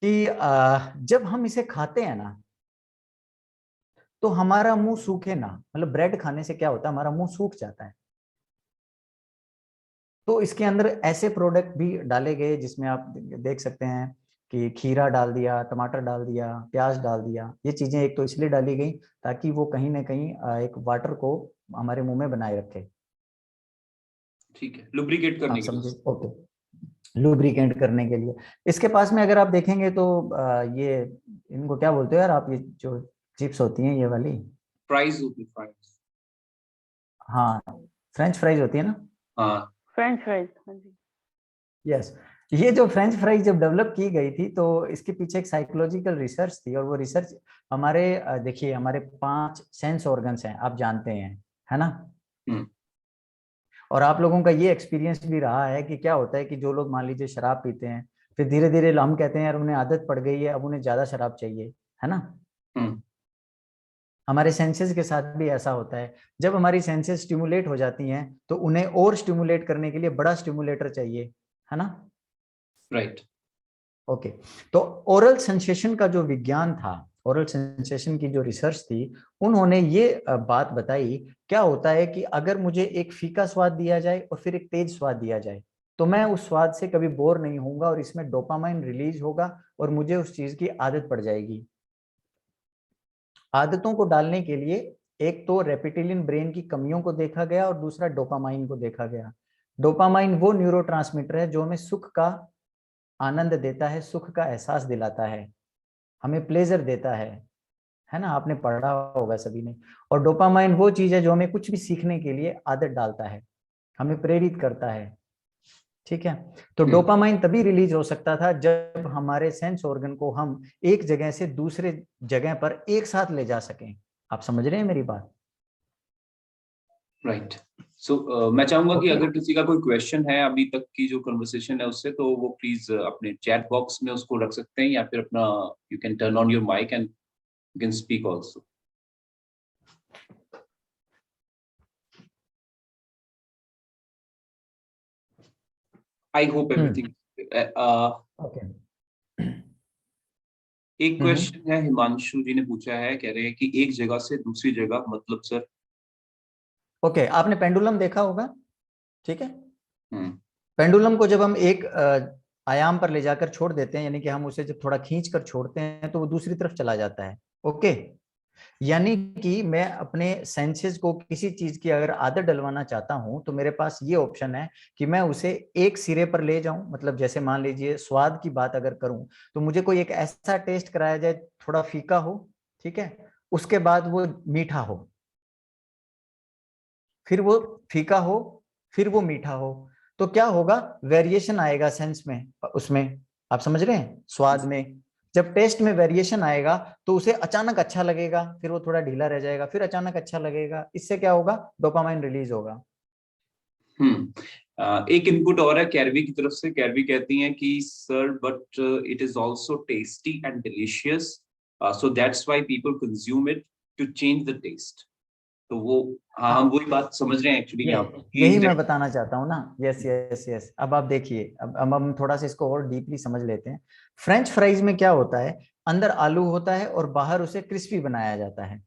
कि जब हम इसे खाते हैं ना, तो हमारा मुंह सूखे ना, मतलब ब्रेड खाने से क्या होता है, हमारा मुंह सूख जाता है। तो इसके अंदर ऐसे प्रोडक्ट भी डाले गए जिसमें आप देख सकते हैं कि खीरा डाल दिया, टमाटर डाल दिया, प्याज डाल दिया। ये चीजें एक तो इसलिए डाली गई ताकि वो कहीं ना कहीं एक वाटर को हमारे मुंह में बनाए रखे, ठीक है, लुब्रिकेट करने आप के समझे? लिए। ओके, लुब्रिकेंट करने के लिए। इसके पास में अगर आप देखेंगे तो ये इनको क्या बोलते हो यार आप, ये जो चिप्स होती हैं ये वाली, फ्राइज होती, फ्राइज। हाँ, फ्रेंच फ्राइज होती है ना। हाँ, फ्रेंच फ्राइज, हाँ जी। यस, ये जो फ्रेंच फ्राई जब डेवलप की गई थी तो इसके पीछे एक साइकोलॉजिकल रिसर्च थी, और वो रिसर्च हमारे देखिए हमारे 5 सेंस ऑर्गन्स हैं, आप जानते हैं, है ना। और आप लोगों का ये एक्सपीरियंस भी रहा है कि क्या होता है कि जो लोग मान लीजिए शराब पीते हैं, फिर धीरे धीरे हम कहते हैं यार उन्हें आदत पड़ गई है, अब उन्हें ज्यादा शराब चाहिए, है ना। हमारे सेंसेस के साथ भी ऐसा होता है, जब हमारी सेंसेस स्टिमुलेट हो जाती हैं तो उन्हें और स्टिमुलेट करने के लिए बड़ा स्टिमुलेटर चाहिए, है ना। राइट। ओके, तो ओरल सेंसेशन का जो विज्ञान था, ओरल सेंसेशन की जो रिसर्च थी, उन्होंने ये बात बताई, क्या होता है कि अगर मुझे एक फीका स्वाद दिया जाए और फिर एक तेज स्वाद दिया जाए, तो मैं उस स्वाद से कभी बोर नहीं होऊंगा और इसमें डोपामाइन रिलीज होगा और मुझे उस चीज की आदत पड़ जाएगी। आदतों को डालने के लिए एक तो रेपिटिलिन ब्रेन की कमियों को देखा गया और दूसरा डोपामाइन को देखा गया। डोपामाइन वो न्यूरोट्रांसमीटर है जो हमें सुख का आनंद देता है, सुख का एहसास दिलाता है, हमें प्लेजर देता है ना, आपने पढ़ा होगा सभी ने। और डोपामाइन वो चीज है जो हमें कुछ भी सीखने के लिए आदत डालता है, हमें प्रेरित करता है, ठीक है। तो डोपामाइन तभी रिलीज हो सकता था जब हमारे सेंस ऑर्गन को हम एक जगह से दूसरे जगह पर एक साथ ले जा सकें। आप समझ रहे हैं मेरी बात? राइट। सो मैं चाहूंगा कि अगर किसी का कोई क्वेश्चन है अभी तक की जो कन्वर्सेशन है उससे, तो वो प्लीज अपने चैट बॉक्स में उसको रख सकते हैं, या फिर अपना you can turn on your mic and you can speak also. I hope everything. एक क्वेश्चन है, हिमांशु जी ने पूछा है, कह रहे हैं कि एक जगह से दूसरी जगह मतलब सर। ओके, आपने पेंडुलम देखा होगा, ठीक है। पेंडुलम को जब हम एक आयाम पर ले जाकर छोड़ देते हैं, यानी कि हम उसे जब थोड़ा खींच कर छोड़ते हैं तो वो दूसरी तरफ चला जाता है। ओके, यानी कि मैं अपने सेंसेस को किसी चीज की अगर आदत डलवाना चाहता हूं तो मेरे पास ये ऑप्शन है कि मैं उसे एक सिरे पर ले जाऊं। मतलब जैसे मान लीजिए स्वाद की बात अगर करूं तो मुझे कोई एक ऐसा टेस्ट कराया जाए, थोड़ा फीका हो, ठीक है, उसके बाद वो मीठा हो, फिर वो फीका हो, फिर वो मीठा हो, तो क्या होगा, वेरिएशन आएगा सेंस में, उसमें आप समझ रहे हैं, स्वाद में। जब टेस्ट में वेरिएशन आएगा तो उसे अचानक अच्छा लगेगा, फिर वो थोड़ा ढीला रह जाएगा, फिर अचानक अच्छा लगेगा, इससे क्या होगा, डोपामाइन रिलीज होगा। एक इनपुट और है कैरवी की तरफ से। कैरवी कहती हैं कि sir but it is also tasty and delicious, so that's why people consume it to change the taste. तो वो हम वही बात समझ रहे हैं एक्चुअली यहाँ पर। यही मैं बताना चाहता हूँ ना। यस यस यस, अब आप देखिए, अब हम थोड़ा सा इसको और डीपली समझ लेते हैं। फ्रेंच फ्राइज में क्या होता है, अंदर आलू होता है और बाहर उसे क्रिस्पी बनाया जाता है।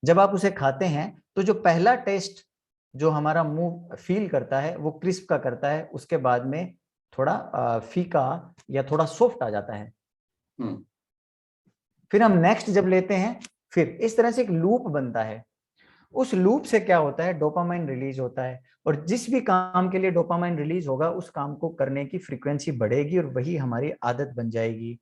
जब आप उसे खाते हैं तो जो पहला टेस्ट जो हमारा मुंह फील करता है वो क्रिस्प का करता है, उसके बाद में थोड़ा फीका या थोड़ा सॉफ्ट आ जाता है। फिर हम नेक्स्ट जब लेते हैं, फिर इस तरह से एक लूप बनता है। उस लूप से क्या होता है, डोपामाइन रिलीज होता है, और जिस भी काम के लिए डोपामाइन रिलीज होगा उस काम को करने की फ्रीक्वेंसी बढ़ेगी और वही हमारी आदत बन जाएगी।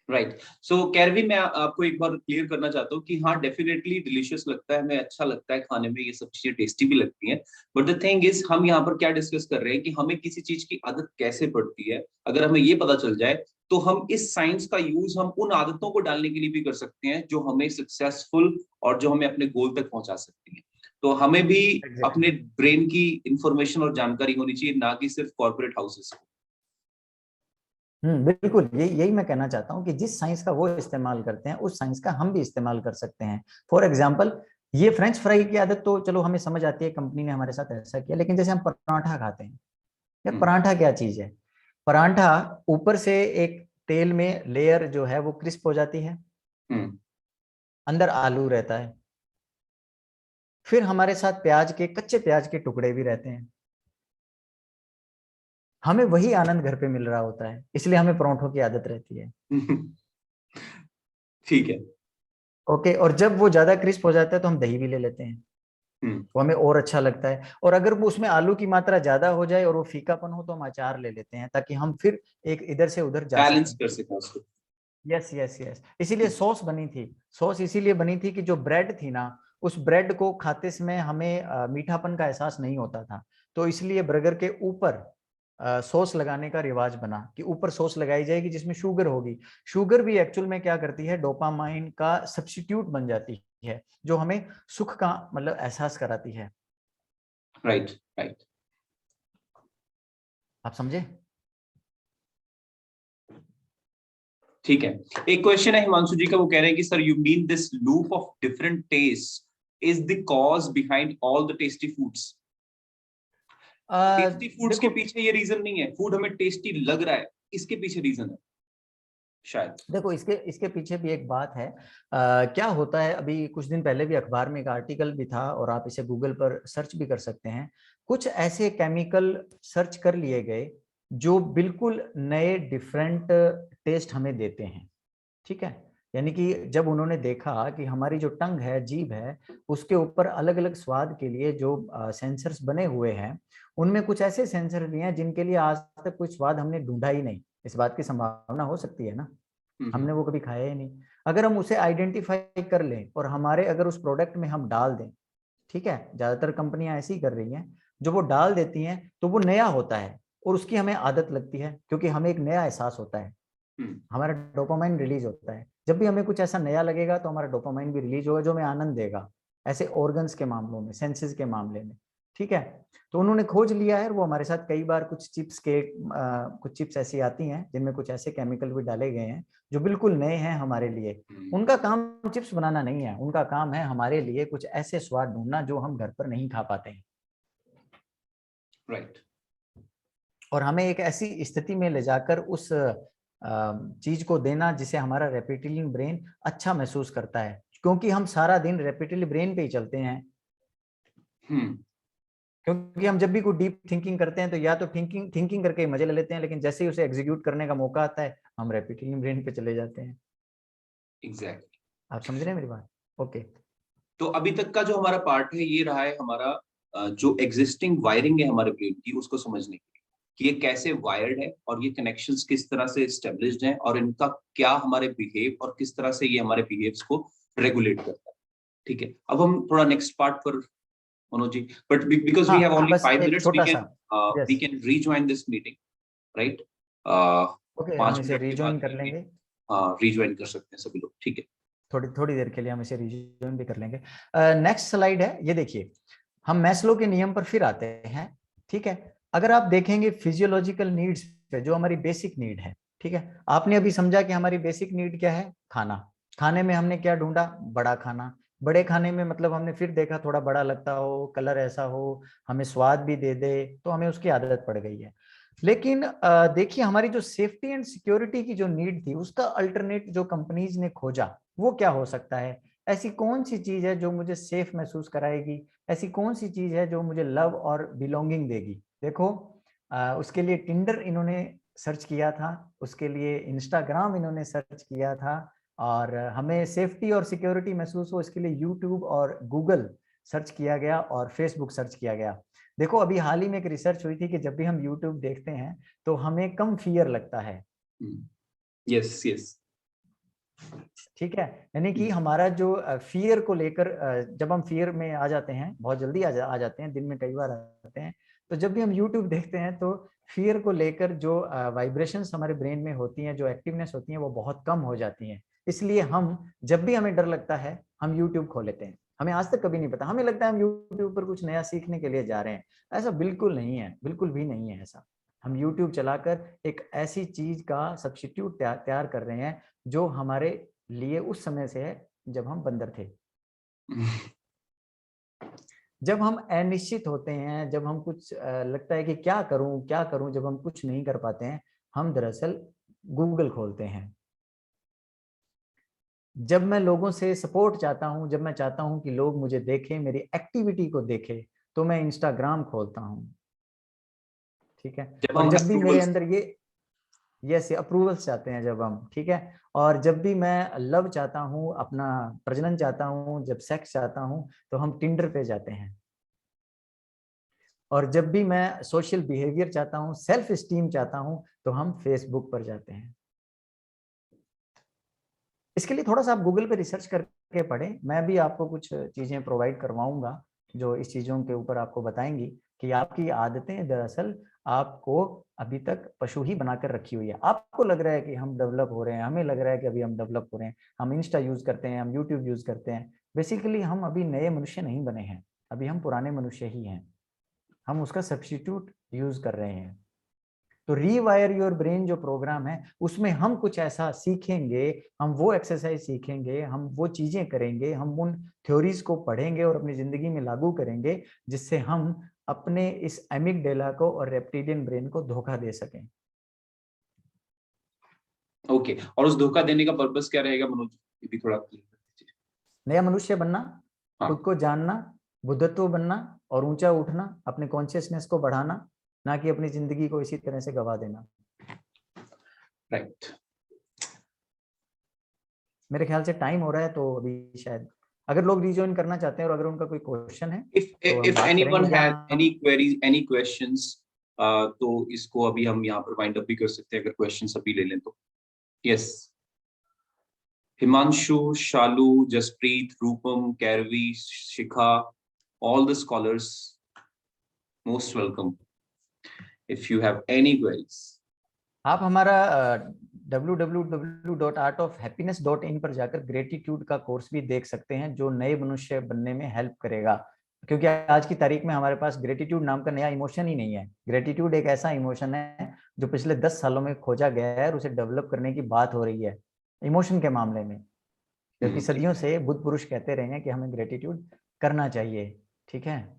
राइट। सो कैरवी, मैं आपको एक बार क्लियर करना चाहता हूँ कि हाँ डेफिनेटली डिलीशियस लगता है, हमें अच्छा लगता है खाने में, ये सब चीजें टेस्टी भी लगती हैं। बट द थिंग इज, हम यहाँ पर क्या डिस्कस कर रहे हैं कि हमें किसी चीज की आदत कैसे पड़ती है। अगर हमें ये पता चल जाए तो हम इस साइंस का यूज हम उन आदतों को डालने के लिए भी कर सकते हैं जो हमें सक्सेसफुल और जो हमें अपने गोल तक पहुंचा सकती है। तो हमें भी अपने ब्रेन की इंफॉर्मेशन और जानकारी होनी चाहिए, ना कि सिर्फ कॉर्पोरेट हाउसेस को। बिल्कुल, यही मैं कहना चाहता हूँ कि जिस साइंस का वो इस्तेमाल करते हैं उस साइंस का हम भी इस्तेमाल कर सकते हैं। फॉर एग्जाम्पल, ये फ्रेंच फ्राई की आदत तो चलो हमें समझ आती है, कंपनी ने हमारे साथ ऐसा किया, लेकिन जैसे हम पराठा खाते हैं, या पराठा क्या चीज है, पराठा ऊपर से एक तेल में लेयर जो है वो क्रिस्प हो जाती है, अंदर आलू रहता है, फिर हमारे साथ प्याज के, कच्चे प्याज के टुकड़े भी रहते हैं। हमें वही आनंद घर पे मिल रहा होता है, इसलिए हमें परोठों की आदत रहती है। ठीक है। ओके, और जब वो ज्यादा क्रिस्प हो जाता है तो हम दही भी ले लेते हैं, वो हमें और अच्छा लगता है। और अगर वो उसमें आलू की मात्रा ज्यादा हो जाए और वो फीकापन हो तो हम अचार ले लेते हैं, ताकि हम फिर एक इधर से उधर जा बैलेंस सकें। कर सकें उसको। यस यस यस, इसीलिए सॉस बनी थी। सॉस इसीलिए बनी थी कि जो ब्रेड थी ना, उस ब्रेड को खाते समय हमें मीठापन का एहसास नहीं होता था, तो इसलिए बर्गर के ऊपर सॉस लगाने का रिवाज बना कि ऊपर सॉस लगाई जाएगी जिसमें शुगर होगी। शुगर भी एक्चुअल में क्या करती है, डोपामाइन का सब्स्टिट्यूट बन जाती है, जो हमें सुख का मतलब एहसास कराती है। राइट राइट, आप समझे? ठीक है। एक क्वेश्चन है हिमांशु जी का, वो कह रहे हैं कि sir you mean this loop of different taste is the cause behind all the tasty foods? Tasty foods के देखो पीछे ये रीजन नहीं है, फूड हमें टेस्टी लग रहा है, इसके पीछे रीजन है शायद। देखो इसके पीछे भी एक बात है। क्या होता है, अभी कुछ दिन पहले भी अखबार में एक आर्टिकल भी था और आप इसे गूगल पर सर्च भी कर सकते हैं। कुछ ऐसे केमिकल सर्च कर लिए गए जो बिल्कुल नए डिफरेंट टेस्ट हमें देते हैं, ठीक है। यानी कि जब उन्होंने देखा कि हमारी जो टंग है, जीभ है, उसके ऊपर अलग अलग स्वाद के लिए जो सेंसर्स बने हुए हैं, उनमें कुछ ऐसे सेंसर भी हैं जिनके लिए आज तक कोई स्वाद हमने ढूंढा ही नहीं। इस बात की संभावना हो सकती है ना, हमने वो कभी खाया ही नहीं। अगर हम उसे आइडेंटिफाई कर लें और हमारे अगर उस प्रोडक्ट में हम डाल दें, ठीक है, ज्यादातर कंपनियां ऐसी ही कर रही हैं, जो वो डाल देती हैं तो वो नया होता है और उसकी हमें आदत लगती है, क्योंकि हमें एक नया एहसास होता है, हमारा डोपामाइन रिलीज होता है। जब भी हमें कुछ ऐसा नया लगेगा तो हमारा डोपामाइन भी रिलीज होगा, जो हमें आनंद देगा। ऐसे ऑर्गन्स के मामलों में, सेंसेस के मामले में, ठीक है। तो उन्होंने खोज लिया है, वो हमारे साथ कई बार कुछ चिप्स ऐसी आती हैं जिनमें कुछ ऐसे केमिकल भी डाले गए हैं जो बिल्कुल नए हैं हमारे लिए। उनका काम चिप्स बनाना नहीं है, उनका काम है हमारे लिए कुछ ऐसे स्वाद ढूंढना जो हम घर पर नहीं खा पाते हैं। राइट। और हमें एक ऐसी स्थिति में ले जाकर उस चीज को देना जिसे हमारा रेप्टिलियन ब्रेन अच्छा महसूस करता है, क्योंकि हम सारा दिन रेप्टिलियन ब्रेन पे ही चलते हैं। क्योंकि हम जब भी कोई डीप थिंकिंग करते हैं तो या तो थिंकिंग करके मजे ले लेते हैं, लेकिन जैसे ही उसे एग्जीक्यूट करने का मौका आता है हम रेप्टिलियन ब्रेन पे चले जाते हैं। एग्जैक्टली। आप समझ रहे हैं मेरी बात? ओके। तो अभी तक का जो हमारा पार्ट है ये रहा है हमारा जो एग्जिस्टिंग वायरिंग है हमारे ब्रेन की, उसको समझने के लिए कि ये कैसे वायर्ड है और ये कनेक्शंस किस तरह से एस्टेब्लिश्ड हैं और इनका क्या हमारे बिहेव और किस तरह से ये हमारे बिहेव्स को रेगुलेट करता है। ठीक है, अब हम थोड़ा नेक्स्ट पार्ट पर Manoj ji, but because we have only 5 minutes we can rejoin this meeting, right? Okay, 5 हम इसे मिनट के बाद रीजॉइन कर लेंगे। रीजॉइन कर सकते हैं सभी लोग, ठीक है। थोड़ी देर के लिए हम इसे रीजॉइन भी कर लेंगे। नेक्स्ट स्लाइड है, ये देखिए, हम मैस्लो के नियम पर फिर आते हैं, ठीक है। अगर आप देखेंगे फिजियोलॉजिकल नीड्स पे, जो हमारी बेसिक नीड है, ठीक है, आपने अभी समझा कि हमारी बेसिक नीड क्या है, खाना। खाने में हमने क्या ढूंढा, बड़ा खाना। बड़े खाने में मतलब हमने फिर देखा थोड़ा बड़ा लगता हो, कलर ऐसा हो, हमें स्वाद भी दे दे, तो हमें उसकी आदत पड़ गई है। लेकिन देखिए, हमारी जो सेफ्टी एंड सिक्योरिटी की जो नीड थी, उसका अल्टरनेट जो कंपनीज ने खोजा, वो क्या हो सकता है? ऐसी कौन सी चीज है जो मुझे सेफ महसूस कराएगी? ऐसी कौन सी चीज है जो मुझे लव और बिलोंगिंग देगी? देखो, उसके लिए टिंडर इन्होंने सर्च किया था, उसके लिए इंस्टाग्राम इन्होंने सर्च किया था, और हमें सेफ्टी और सिक्योरिटी महसूस हो इसके लिए यूट्यूब और गूगल सर्च किया गया और फेसबुक सर्च किया गया। देखो, अभी हाल ही में एक रिसर्च हुई थी कि जब भी हम यूट्यूब देखते हैं तो हमें कम फियर लगता है। यस यस, ठीक है, यानी कि हमारा जो फियर को लेकर, जब हम फियर में आ जाते हैं, बहुत जल्दी आ जाते हैं, दिन में कई बार आते हैं, तो जब भी हम यूट्यूब देखते हैं तो फियर को लेकर जो वाइब्रेशंस हमारे ब्रेन में होती हैं, जो एक्टिवनेस होती है, वो बहुत कम हो जाती हैं। इसलिए हम जब भी हमें डर लगता है हम यूट्यूब खोल लेते हैं। हमें आज तक कभी नहीं पता, हमें लगता है हम यूट्यूब पर कुछ नया सीखने के लिए जा रहे हैं। ऐसा बिल्कुल नहीं है, बिल्कुल भी नहीं है ऐसा। हम यूट्यूब चलाकर एक ऐसी चीज का सब्स्टिट्यूट तैयार कर रहे हैं जो हमारे लिए उस समय से है जब हम बंदर थे। जब हम अनिश्चित होते हैं, जब हम कुछ लगता है कि क्या करूं, जब हम कुछ नहीं कर पाते हैं, हम दरअसल गूगल खोलते हैं। जब मैं लोगों से सपोर्ट चाहता हूं, जब मैं चाहता हूं कि लोग मुझे देखें, मेरी एक्टिविटी को देखें, तो मैं इंस्टाग्राम खोलता हूं, ठीक है। और जब भी मेरे अंदर ये अप्रूवल्स चाहते हैं जब हम, ठीक है, और जब भी मैं लव चाहता हूं, अपना प्रजनन चाहता हूं, जब सेक्स चाहता हूं, तो हम टिंडर पे जाते हैं। और जब भी मैं सोशल बिहेवियर चाहता हूं, सेल्फ स्टीम चाहता हूं, तो हम फेसबुक पर जाते हैं। इसके लिए थोड़ा सा आप गूगल पे रिसर्च करके पढ़ें। मैं भी आपको कुछ चीजें प्रोवाइड करवाऊंगा जो इस चीजों के ऊपर आपको बताएंगी कि आपकी आदतें दरअसल आपको अभी तक पशु ही बनाकर रखी हुई है। आपको लग रहा है कि हम डेवलप हो रहे हैं, हमें लग रहा है कि अभी हम डेवलप हो रहे हैं, हम इंस्टा यूज करते हैं, हम यूट्यूब यूज करते हैं। बेसिकली हम अभी नए मनुष्य नहीं बने हैं, अभी हम पुराने मनुष्य ही हैं, हम उसका सब्स्टिट्यूट यूज कर रहे हैं। तो रीवायर योर ब्रेन जो प्रोग्राम है उसमें हम कुछ ऐसा सीखेंगे, हम वो एक्सरसाइज सीखेंगे, हम वो चीजें करेंगे, हम उन थ्योरीज को पढ़ेंगे और अपनी जिंदगी में लागू करेंगे, जिससे हम अपने इस एमिगडाला को और रेप्टिलियन ब्रेन को धोखा दे सकें। ओके, और उस धोखा देने का पर्पस क्या रहेगा मनोज, ये भी थोड़ा clear कर दीजिए। नया मनुष्य बनना, हाँ। खुद को जानना, बुद्धत्व बनना और ऊंचा उठना, अपने कॉन्शियसनेस को बढ़ाना, ना कि अपनी जिंदगी को इसी तरह से गवा देना। राइट। मेरे ख्याल से टाइम हो रहा है, तो अभी शायद अगर लोग रिजॉइन करना चाहते हैं और अगर उनका कोई क्वेश्चन है तो हम If बात anyone करेंगे। has या any queries, any questions, तो इसको अभी हम यहाँ पर वाइंड अप भी कर सकते हैं अगर क्वेश्चंस अभी ले लें तो। Yes, Himanshu, Shalu, Jaspreet, Rupam, Kairavi, Shikha, all the scholars, most welcome. If you have any queries. आप हमारा www.artofhappiness.in पर जाकर ग्रेटिट्यूड का कोर्स भी देख सकते हैं, जो नए मनुष्य बनने में हेल्प करेगा। क्योंकि आज की तारीख में हमारे पास ग्रेटिट्यूड नाम का नया इमोशन ही नहीं है। ग्रेटिट्यूड एक ऐसा इमोशन है जो पिछले 10 सालों में खोजा गया है और उसे डेवलप करने की बात हो रही है इमोशन के मामले में, क्योंकि सदियों से बुद्ध पुरुष कहते रहे हैं कि हमें ग्रेटिट्यूड करना चाहिए। ठीक है।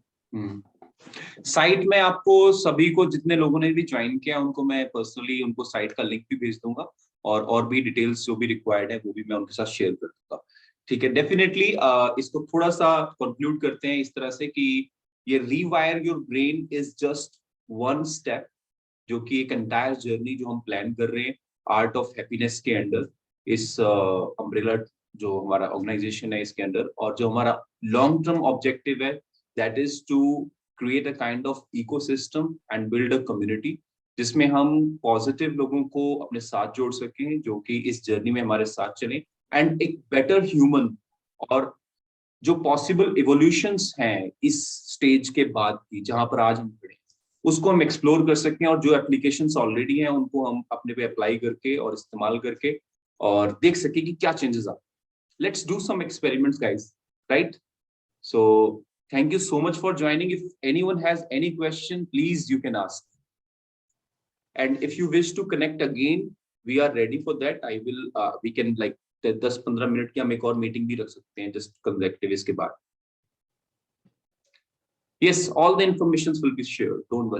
साइट में आपको सभी को, जितने लोगों ने भी ज्वाइन किया उनको मैं पर्सनली उनको साइट का लिंक भी भेज दूंगा, और भी डिटेल्स जो भी रिक्वायर्ड है वो भी मैं उनके साथ शेयर कर दूंगा। ठीक है, डेफिनेटली इसको थोड़ा सा कंक्लूड करते हैं इस तरह से कि ये रीवायर your brain is just one step, जो कि एक एंटायर जर्नी जो हम प्लान कर रहे हैं आर्ट ऑफ हैप्पीनेस के अंडर, इस अम्ब्रेला जो हमारा ऑर्गेनाइजेशन है इसके अंडर, और जो हमारा लॉन्ग टर्म ऑब्जेक्टिव है that is to create a kind of ecosystem and build a community जिसमें हम पॉजिटिव लोगों को अपने साथ जोड़ सकें, जो कि इस जर्नी में हमारे साथ चलें, एंड एक बेटर ह्यूमन और जो पॉसिबल इवोल्यूशंस हैं इस स्टेज के बाद की जहां पर आज हम खड़े हैं, उसको हम एक्सप्लोर कर सकें, और जो एप्लीकेशंस ऑलरेडी हैं उनको हम अपने पे अप्लाई करके और इस्तेमाल करके और देख सकें कि क्या चेंजेस आ। Let's do some experiments guys, right? So thank you so much for joining. If anyone has any question, please you can ask. And if you wish to connect again, we are ready for that. I will we can like 10-15 minute की हम एक और meeting भी रख सकते हैं just consecutive इसके बाद. Yes, all the informations will be shared. Don't worry.